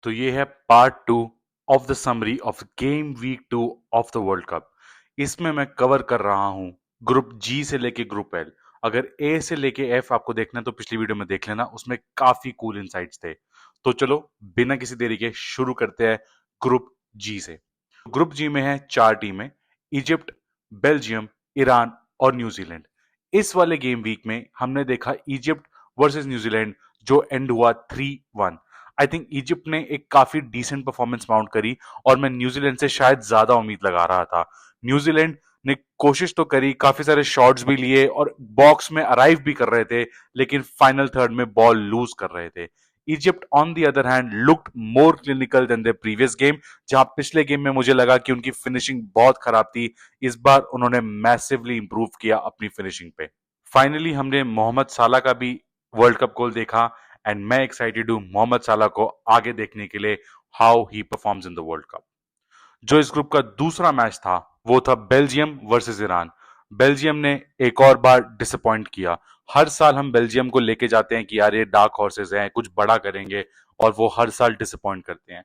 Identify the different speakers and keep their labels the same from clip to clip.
Speaker 1: तो ये है part 2 of the summary of game week 2 of the world cup. इसमें मैं कवर कर रहा हूं ग्रुप जी से लेके ग्रुप एल। अगर ए से लेके एफ आपको देखना है तो पिछली वीडियो में देख लेना, उसमें काफी कूल इनसाइट्स थे। तो चलो बिना किसी देरी के शुरू करते हैं ग्रुप जी से। ग्रुप जी में है 4 टीमें, इजिप्ट, बेल्जियम, ईरान और न्यूजीलैंड। इस वाले गेम वीक में हमने देखा इजिप्ट वर्सेस न्यूजीलैंड जो एंड हुआ 3-1। आई थिंक इजिप्ट ने एक काफी डिसेंट परफॉर्मेंस माउंट करी और मैं न्यूजीलैंड से शायद ज्यादा उम्मीद लगा रहा था। न्यूजीलैंड ने कोशिश तो करी, काफी सारे शॉट्स भी लिए और बॉक्स में अराइव भी कर रहे थे, लेकिन फाइनल थर्ड में बॉल लूज कर रहे थे। Egypt on the other hand looked more clinical than the previous game. जहां पिछले गेम में मुझे लगा कि उनकी फिनिशिंग बहुत खराब थी, इस बार उन्होंने मैसिवली इंप्रूव किया अपनी फिनिशिंग पे। फाइनली हमने मोहम्मद साला का भी वर्ल्ड कप गोल देखा एंड मैं एक्साइटेड हूं मोहम्मद साला को आगे देखने के लिए, how he performs in the world cup. जो इस ग्रुप का दूसरा मैच था वो था बेल्जियम वर्सेस ईरान। बेल्जियम ने एक और बार डिसअपॉइंट किया। हर साल हम बेल्जियम को लेके जाते हैं कि यार ये डार्क हॉर्सेस हैं, कुछ बड़ा करेंगे, और वो हर साल डिसअपॉइंट करते हैं।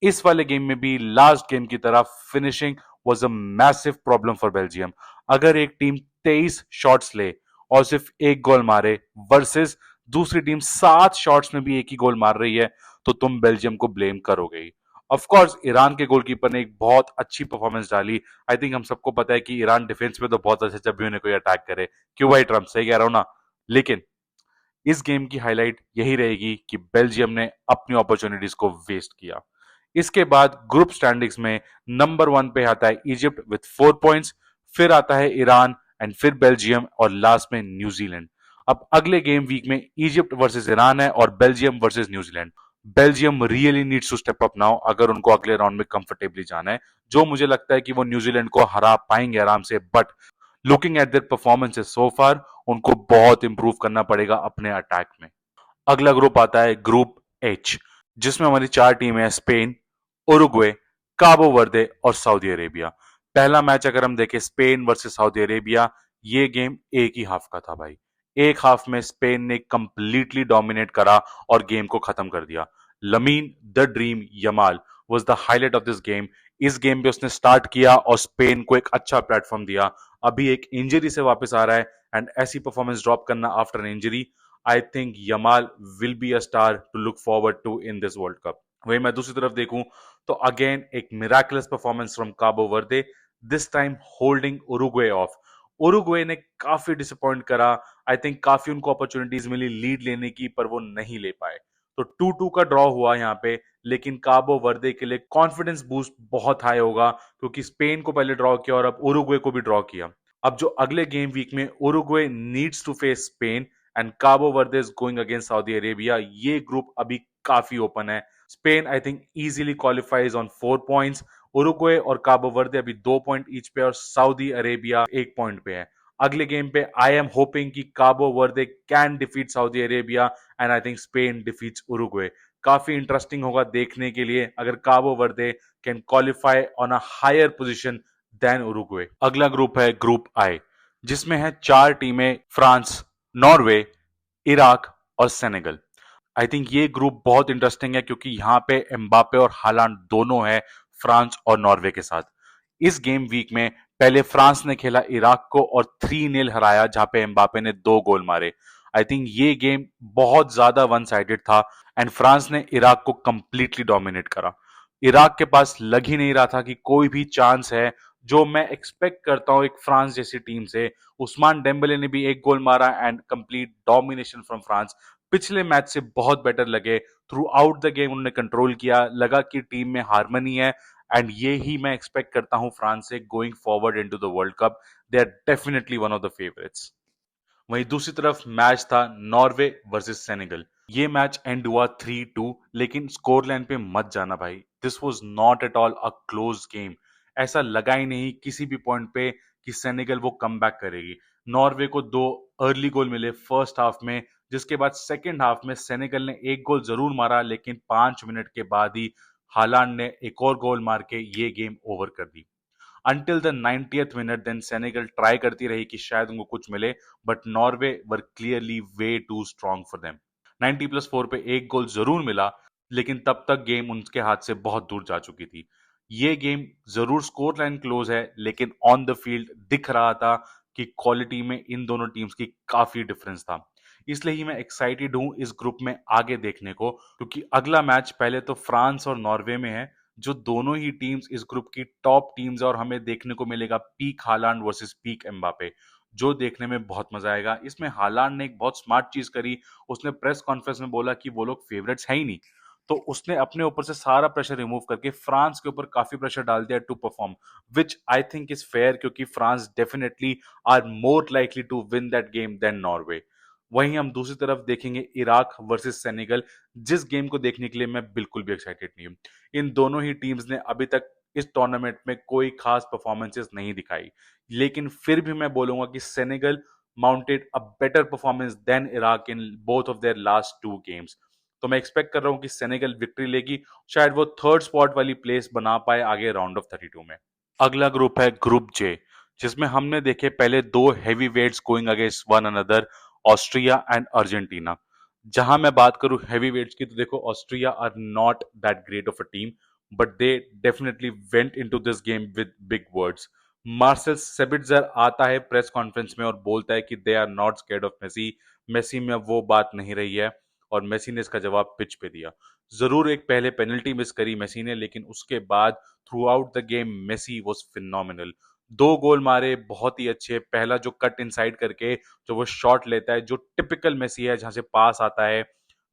Speaker 1: इस वाले गेम में भी लास्ट गेम की तरह finishing was a massive problem for Belgium. अगर एक टीम 23 शॉट्स ले और सिर्फ एक गोल मारे वर्सेस दूसरी टीम 7 शॉट्स में भी एक ही गोल मार रही है, तो तुम बेल्जियम को ब्लेम करोगे ही। ऑफ कोर्स ईरान के गोलकीपर ने एक बहुत अच्छी परफॉर्मेंस डाली। आई थिंक हम सबको पता है कि ईरान डिफेंस में तो बहुत अच्छा, जब भी उन्हें कोई अटैक करे। क्यों भाई ट्रम्प, सही कह रहा हूं ना? लेकिन इस गेम की हाईलाइट यही रहेगी कि बेल्जियम ने अपनी अपॉर्चुनिटीज को वेस्ट किया। इसके बाद ग्रुप स्टैंडिंग्स में नंबर 1 पे आता है इजिप्ट विथ 4 पॉइंट्स, फिर आता है ईरान एंड फिर बेल्जियम और लास्ट में न्यूजीलैंड। अब अगले गेम वीक में इजिप्ट वर्सेस ईरान है और Belgium versus New Zealand. Belgium really needs to step up now अगर उनको अगले राउंड में कंफर्टेबली जाना है, जो मुझे लगता है कि वो न्यूजीलैंड को हरा पाएंगे आराम से। But looking at their performances so far, उनको बहुत इंप्रूव करना पड़ेगा अपने अटैक में। अगला ग्रुप आता है ग्रुप एच, जिसमें हमारी 4 टीमें हैं, स्पेन, उरुग्वे, काबो वर्दे और सऊदी अरेबिया। पहला मैच अगर हम देखें स्पेन वर्सेस सऊदी अरेबिया, ये गेम एक ही हाफ का था भाई। एक हाफ में स्पेन ने कंप्लीटली डोमिनेट करा और गेम को खत्म कर दिया। Lamin the dream Yamal was the highlight of this game. इस गेम पे उसने स्टार्ट किया और स्पेन को एक अच्छा प्लेटफॉर्म दिया। अभी एक इंजरी से वापस आ रहा है एंड ऐसी परफॉर्मेंस ड्रॉप करना after an injury, I think Yamal will be a star to look forward to in this world cup. वहीं मैं दूसरी तरफ देखूं तो अगेन एक miraculous performance from Cabo Varde, this time holding Uruguay of. Uruguay ने काफी डिसअपॉइंट करा। आई थिंक काफी उनको अपॉर्चुनिटीज मिली लीड लेने की, पर वो नहीं ले पाए। तो 2-2 का ड्रॉ हुआ यहाँ पे, लेकिन काबो वर्दे के लिए कॉन्फिडेंस बूस्ट बहुत हाई होगा क्योंकि स्पेन को पहले ड्रॉ किया और अब उरुग्वे को भी ड्रॉ किया। अब जो अगले गेम वीक में Uruguay needs to face Spain and Cabo Verde is going against Saudi Arabia, ये ग्रुप अभी काफी ओपन है। Spain I think easily qualifies on 4 points. Uruguay और काबो वर्दे अभी 2 पॉइंट ईच पे और सऊदी अरेबिया 1 पॉइंट पे है। अगले गेम पे आई एम होपिंग कि Cabo Verde can defeat Saudi Arabia and I think Spain defeats Uruguay. काफी इंटरेस्टिंग होगा देखने के लिए अगर Cabo Verde can qualify on a higher position than Uruguay. अगला ग्रुप है ग्रुप आई, जिसमें है 4 टीमें, फ्रांस, नॉर्वे, इराक और सेनेगल। आई थिंक ये ग्रुप बहुत इंटरेस्टिंग है क्योंकि यहाँ पे एम्बापे और हालांड दोनों है फ्रांस और नॉर्वे के साथ। इस गेम वीक में पहले फ्रांस ने खेला इराक को और 3-0 हराया, जहां पे एम्बापे ने 2 गोल मारे। आई थिंक ये गेम बहुत ज्यादा वन साइडेड था एंड फ्रांस ने इराक को कंप्लीटली डोमिनेट करा। इराक के पास लग ही नहीं रहा था कि कोई भी चांस है, जो मैं एक्सपेक्ट करता हूं एक फ्रांस जैसी टीम से। उस्मान डेम्बले ने भी 1 गोल मारा and complete domination from France. पिछले मैच से बहुत बेटर लगे, थ्रू आउट द गेम उन्होंने कंट्रोल किया, लगा कि टीम में हारमनी है एंड ये ही मैं एक्सपेक्ट करता हूं फ्रांस से going forward into the world cup. They are definitely one of the favourites. वहीं दूसरी तरफ मैच था नॉर्वे वर्सेस सेनेगल। ये मैच एंड हुआ 3-2, लेकिन स्कोर लाइन पे मत जाना भाई, this was not at all a close game. ऐसा लगा ही नहीं किसी भी पॉइंट पे कि सेनेगल वो कम बैक करेगी। नॉर्वे को 2 अर्ली गोल मिले फर्स्ट हाफ में, जिसके बाद सेकेंड हाफ में सेनेगल ने 1 गोल जरूर मारा, लेकिन 5 मिनट के बाद ही हालांड ने एक और गोल मार के ये गेम ओवर कर दी। Until the 90th minute then Senegal try करती रही कि शायद उनको कुछ मिले, but Norway were clearly way too strong for them. 90+4 पे 1 गोल जरूर मिला, लेकिन तब तक गेम उनके हाथ से बहुत दूर जा चुकी थी। ये गेम जरूर स्कोर लाइन क्लोज है, लेकिन ऑन द फील्ड दिख रहा था कि क्वालिटी में इन दोनों टीम्स की काफी डिफरेंस था। इसलिए ही मैं एक्साइटेड हूं इस ग्रुप में आगे देखने को, क्योंकि अगला मैच पहले तो फ्रांस और नॉर्वे में है, जो दोनों ही टीम्स इस ग्रुप की टॉप टीम्स है, और हमें देखने को मिलेगा पीक हालांड वर्सेस पीक एम्बापे, जो देखने में बहुत मजा आएगा। इसमें हालांड ने एक बहुत स्मार्ट चीज करी, उसने प्रेस कॉन्फ्रेंस में बोला कि वो लोग फेवरेट्स है ही नहीं, तो उसने अपने ऊपर से सारा प्रेशर रिमूव करके फ्रांस के ऊपर काफी प्रेशर डाल दिया to perform, which I think is fair, क्योंकि France definitely are more likely to win that game than Norway. वहीं हम दूसरी तरफ देखेंगे इराक वर्सेस सेनेगल, जिस गेम को देखने के लिए मैं बिल्कुल भी एक्साइटेड नहीं हूं। इन दोनों ही टीम्स ने अभी तक इस टूर्नामेंट में कोई खास परफॉर्मेंसेस नहीं दिखाई, लेकिन फिर भी मैं बोलूंगा कि Senegal mounted a better performance than Iraq in both of their last two games. तो मैं एक्सपेक्ट कर रहा हूं कि सेनेगल विक्ट्री लेगी, शायद वो थर्ड स्पॉट वाली प्लेस बना पाए आगे राउंड ऑफ 32 में। अगला ग्रुप है ग्रुप जे, जिसमें हमने देखे पहले दो heavy weights going against one another, Austria and Argentina. जहां मैं बात करूं हैवी वेट्स की, तो देखो Austria are not that great of a team, but they definitely went into this game with big words. Marcel Sabitzer आता है press conference में और बोलता है कि they are not scared of Messi. Messi में अब वो बात नहीं रही है, और मेसी ने इसका जवाब पिच पे दिया। जरूर एक पहले पेनल्टी मिस करी मेसी ने, लेकिन उसके बाद throughout the game Messi was phenomenal. दो गोल मारे बहुत ही अच्छे। पहला जो कट इनसाइड करके जो वो शॉट लेता है, जो टिपिकल मेसी है, जहां से पास आता है,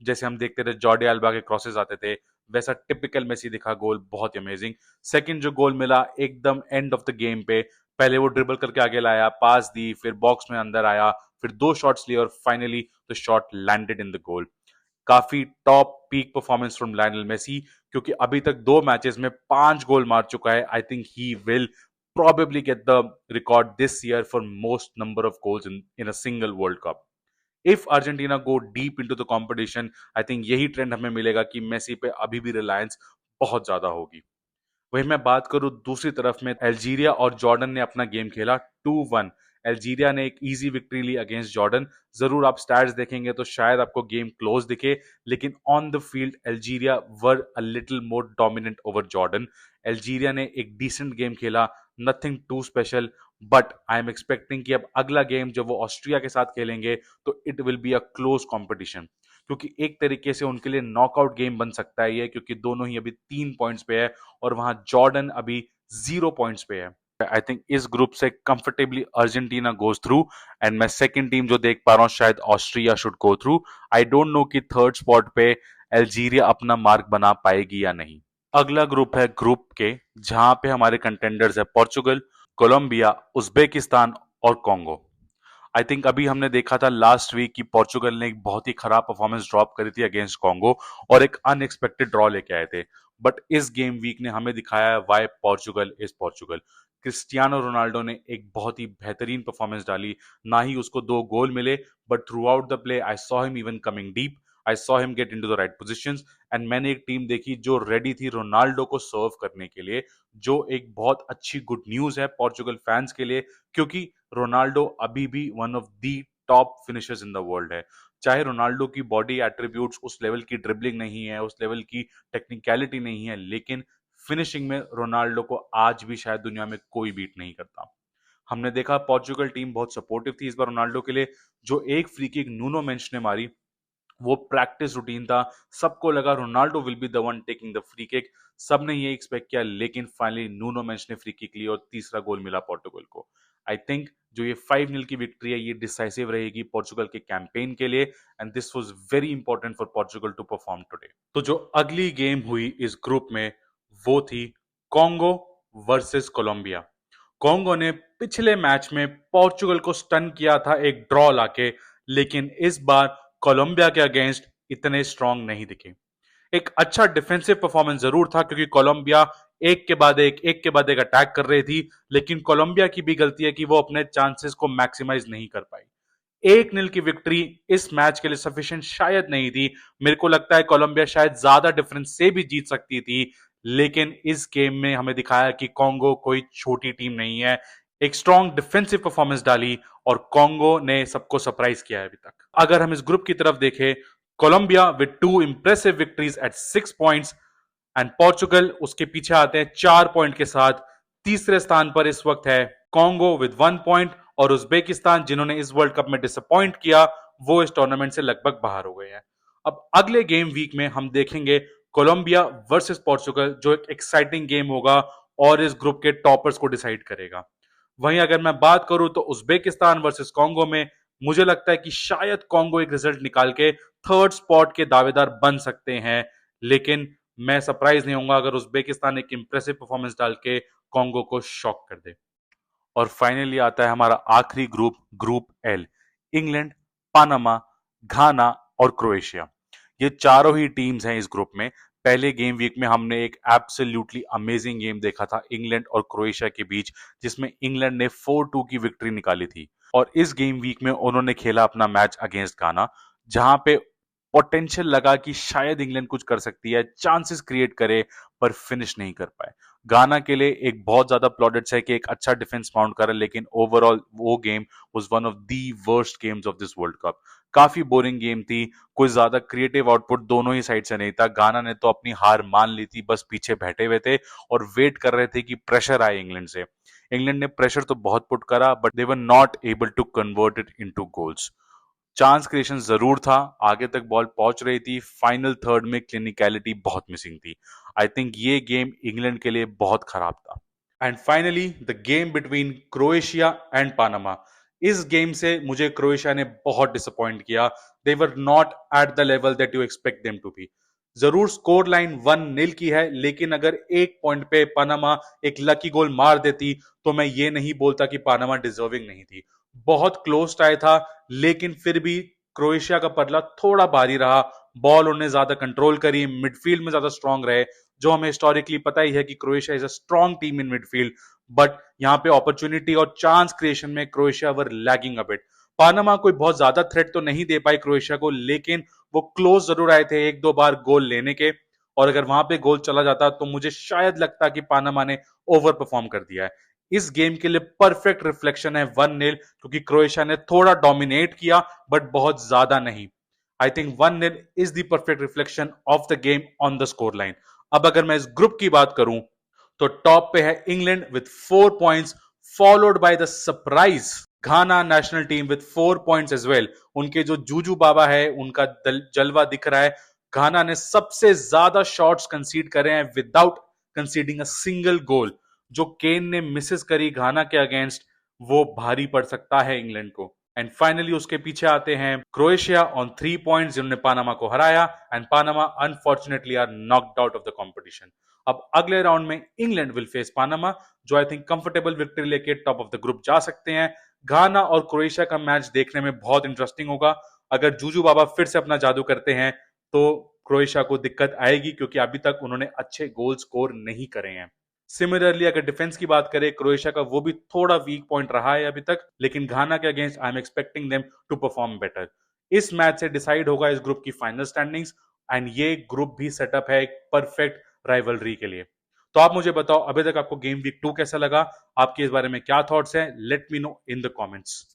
Speaker 1: जैसे हम देखते थे जॉर्डी अल्बा के क्रॉसेस आते थे, वैसा टिपिकल मेसी दिखा गोल, बहुत ही अमेजिंग। सेकंड जो गोल मिला एकदम एंड ऑफ द गेम पे, पहले वो ड्रिबल करके आगे लाया, पास दी, फिर बॉक्स में अंदर आया, फिर दो शॉट्स लिए और finally the shot landed in the goal. काफी top peak performance from Lionel Messi, क्योंकि अभी तक दो मैचेस में 5 गोल मार चुका है। I think he will probably get the record this year for most number of goals in a single World Cup. If Argentina go deep into the competition, I think यही trend हमें मिलेगा कि Messi पे अभी भी रिलायंस बहुत ज्यादा होगी। वहीं मैं बात करूं दूसरी तरफ में, अल्जीरिया और जॉर्डन ने अपना गेम खेला 2-1। अल्जीरिया ने एक इजी विक्ट्री ली अगेंस्ट जॉर्डन। जरूर आप स्टैट्स देखेंगे तो शायद आपको गेम क्लोज दिखे, लेकिन on the field Algeria were a little more dominant over Jordan. Algeria ने एक डिसेंट गेम खेला, nothing too special, but I am expecting कि अब अगला गेम जब वो ऑस्ट्रिया के साथ खेलेंगे तो it will be a close competition, क्योंकि एक तरीके से उनके लिए नॉकआउट गेम बन सकता है ये, क्योंकि दोनों ही अभी 3 पॉइंट्स पे है और वहां जॉर्डन अभी 0 पॉइंट्स पे है। आई थिंक इस ग्रुप से comfortably Argentina goes through, and मैं सेकंड टीम जो देख पा रहा हूँ शायद Austria should go through. I don't know कि थर्ड स्पॉट पे अल्जीरिया अपना मार्क बना पाएगी या नहीं। अगला ग्रुप है ग्रुप के, जहां पे हमारे कंटेंडर्स है पोर्चुगल, कोलंबिया, उज्बेकिस्तान और कॉन्गो। आई थिंक अभी हमने देखा था लास्ट वीक कि पोर्चुगल ने एक बहुत ही खराब परफॉर्मेंस ड्रॉप करी थी अगेंस्ट कॉन्गो और एक अनएक्सपेक्टेड ड्रॉ लेके आए थे, बट इस गेम वीक ने हमें दिखाया है why Portugal is Portugal. Cristiano Ronaldo ने एक बहुत ही बेहतरीन परफॉर्मेंस डाली, ना ही उसको 2 गोल मिले, but through out the play I saw him even coming deep, I saw him get into the right positions, and मैंने एक टीम देखी जो रेडी थी रोनाल्डो को सर्व करने के लिए, जो एक बहुत अच्छी गुड न्यूज है पोर्चुगल फैंस के लिए, क्योंकि रोनाल्डो अभी भी one of the top finishers in the world है। चाहे रोनाल्डो की बॉडी एट्रीब्यूट्स उस लेवल की ड्रिबलिंग नहीं है, उस लेवल की टेक्निकलिटी नहीं है, लेकिन फिनिशिंग में रोनाल्डो को आज भी शायद दुनिया में कोई बीट नहीं करता। हमने देखा पोर्चुगल टीम बहुत सपोर्टिव थी इस बार रोनाल्डो के लिए। जो एक फ्री किक नूनो मेंस ने मारी, वो प्रैक्टिस रूटीन था, सबको लगा Ronaldo will be the one taking the free kick, सबने ये एक्सपेक्ट किया, लेकिन फाइनली नूनो मेंस ने फ्री किक ली और तीसरा गोल मिला पोर्टुगल को। आई थिंक जो ये 5-0 की विक्ट्री है, ये डिसाइसिव रहेगी पोर्चुगल के कैंपेन के लिए, and this was very important for Portugal to perform today. तो जो अगली गेम हुई इस ग्रुप में, वो थी कॉन्गो वर्सेस कोलंबिया। कॉन्गो ने पिछले मैच में पोर्चुगल को स्टन किया था एक ड्रॉ लाके, लेकिन इस बार कोलंबिया के अगेंस्ट इतने स्ट्रांग नहीं दिखे। एक अच्छा डिफेंसिव परफॉर्मेंस जरूर था, क्योंकि कोलंबिया एक के बाद एक अटैक कर रही थी, लेकिन कोलंबिया की भी गलती है कि वो अपने चांसेस को मैक्सिमाइज नहीं कर पाई। 1-0 की विक्ट्री इस मैच के लिए सफिशिएंट शायद नहीं थी। मेरे को लगता है कोलंबिया शायद ज्यादा डिफरेंस से भी जीत सकती थी, लेकिन इस गेम में हमें दिखाया कि कॉन्गो कोई छोटी टीम नहीं है। एक स्ट्रॉन्ग डिफेंसिव परफॉर्मेंस डाली और कॉन्गो ने सबको सरप्राइज किया है अभी तक। अगर हम इस ग्रुप की तरफ देखें Colombia with 2 impressive victories at 6 points and Portugal उसके पीछे आते हैं 4 पॉइंट के साथ। तीसरे स्थान पर इस वक्त है कॉन्गो विद 1 पॉइंट और उज्बेकिस्तान जिन्होंने इस वर्ल्ड कप में डिसअपॉइंट किया वो इस टूर्नामेंट से लगभग बाहर हो गए हैं। अब अगले गेम वीक में हम देखेंगे कोलंबिया वर्सेस पोर्चुगल जो एक एक्साइटिंग गेम होगा और इस ग्रुप के टॉपर्स को डिसाइड करेगा। वहीं अगर मैं बात करूं तो उज्बेकिस्तान वर्सेस कांगो में मुझे लगता है कि शायद कांगो एक रिजल्ट निकाल के थर्ड स्पॉट के दावेदार बन सकते हैं, लेकिन मैं सरप्राइज नहीं होऊंगा अगर उज्बेकिस्तान एक इंप्रेसिव परफॉर्मेंस डाल के कांगो को शॉक कर दे। और फाइनली आता है हमारा आखिरी group, group L. England, Panama, Ghana और क्रोएशिया, ये चारों ही टीम्स हैं इस ग्रुप में। पहले गेम वीक में हमने एक एब्सोल्युटली अमेजिंग गेम देखा था इंग्लैंड और क्रोएशिया के बीच, जिसमें इंग्लैंड ने 4-2 की विक्ट्री निकाली थी। और इस गेम वीक में उन्होंने खेला अपना मैच अगेंस्ट गाना, जहां पे पोटेंशियल लगा कि शायद इंग्लैंड कुछ कर सकती है, चांसेस क्रिएट करे, पर फिनिश नहीं कर पाए। गाना के लिए एक बहुत ज्यादा प्लॉडेट्स है कि एक अच्छा डिफेंस माउंट करा, लेकिन ओवरऑल वो game was one of the worst games of this world cup. काफी बोरिंग गेम थी, कोई ज्यादा क्रिएटिव आउटपुट दोनों ही साइड से नहीं था। गाना ने तो अपनी हार मान ली थी, बस पीछे बैठे हुए थे और वेट कर रहे थे कि प्रेशर आए इंग्लैंड से। इंग्लैंड ने प्रेशर तो बहुत पुट करा, but they were not able to convert it into goals. Chance creation जरूर था, आगे तक बॉल पहुंच रही थी, फाइनल थर्ड में क्लिनिकलिटी बहुत मिसिंग थी। आई थिंक ये गेम इंग्लैंड के लिए बहुत खराब था। And finally the game between Croatia and Panama. इस गेम से मुझे क्रोएशिया ने बहुत डिसअपॉइंट किया। They were not at the level that you expect them to be. जरूर स्कोर लाइन 1-0 की है, लेकिन अगर एक पॉइंट पे पानामा एक लकी गोल मार देती तो मैं ये नहीं बोलता कि पानामा डिजर्विंग नहीं थी। बहुत क्लोज टाई था, लेकिन फिर भी क्रोएशिया का पलड़ा थोड़ा भारी रहा। बॉल उन्होंने ज्यादा कंट्रोल करी, मिडफील्ड में ज्यादा स्ट्रांग रहे, जो हमें हिस्टोरिकली पता ही है कि Croatia is a strong team in midfield. But यहाँ पे अपॉर्चुनिटी और चांस क्रिएशन में Croatia were lagging a bit. Panama कोई बहुत ज्यादा थ्रेट तो नहीं दे पाई क्रोएशिया को, लेकिन वो क्लोज जरूर आए थे एक दो बार गोल लेने के। और अगर वहां पे गोल चला जाता तो मुझे शायद लगता कि पानामा ने ओवर परफॉर्म कर दिया है। इस गेम के लिए परफेक्ट रिफ्लेक्शन है 1-0, क्योंकि क्रोएशिया ने थोड़ा डोमिनेट किया बट बहुत ज्यादा नहीं। I think 1-0 is the perfect reflection of the game on the score line. अब अगर मैं इस ग्रुप की बात करूं तो टॉप पे है England with 4 points, followed by the surprise Ghana national team with 4 points as well. उनके जो जूजू बाबा है उनका जलवा दिख रहा है। घाना ने सबसे ज्यादा शॉट्स कंसीड करे हैं विदाउट कंसीडिंग अ सिंगल गोल। जो केन ने मिसेस करी घाना के अगेंस्ट, वो भारी पड़ सकता है इंग्लैंड को। एंड फाइनली उसके पीछे आते हैं क्रोएशिया ऑन 3 पॉइंट्स, जिन्होंने पानामा को हराया, and Panama unfortunately are knocked out of the competition. अब अगले राउंड में इंग्लैंड विल फेस पानामा, जो आई थिंक कंफर्टेबल विक्ट्री लेके टॉप ऑफ द ग्रुप जा सकते हैं। घाना और क्रोएशिया का मैच देखने में बहुत इंटरेस्टिंग होगा। अगर जूजू बाबा फिर से अपना जादू करते हैं तो क्रोएशिया को दिक्कत आएगी, क्योंकि अभी तक उन्होंने अच्छे गोल स्कोर नहीं करे हैं। सिमिलरली अगर डिफेंस की बात करें, क्रोएशिया का वो भी थोड़ा वीक पॉइंट रहा है अभी तक, लेकिन घाना के against I am expecting them to perform better. इस मैच से डिसाइड होगा इस ग्रुप की फाइनल स्टैंडिंग्स, एंड ये ग्रुप भी सेटअप है एक परफेक्ट राइवलरी के लिए। तो आप मुझे बताओ अभी तक आपको गेम वीक 2 कैसा लगा, आपके इस बारे में क्या थॉट्स हैं, let me know in the comments.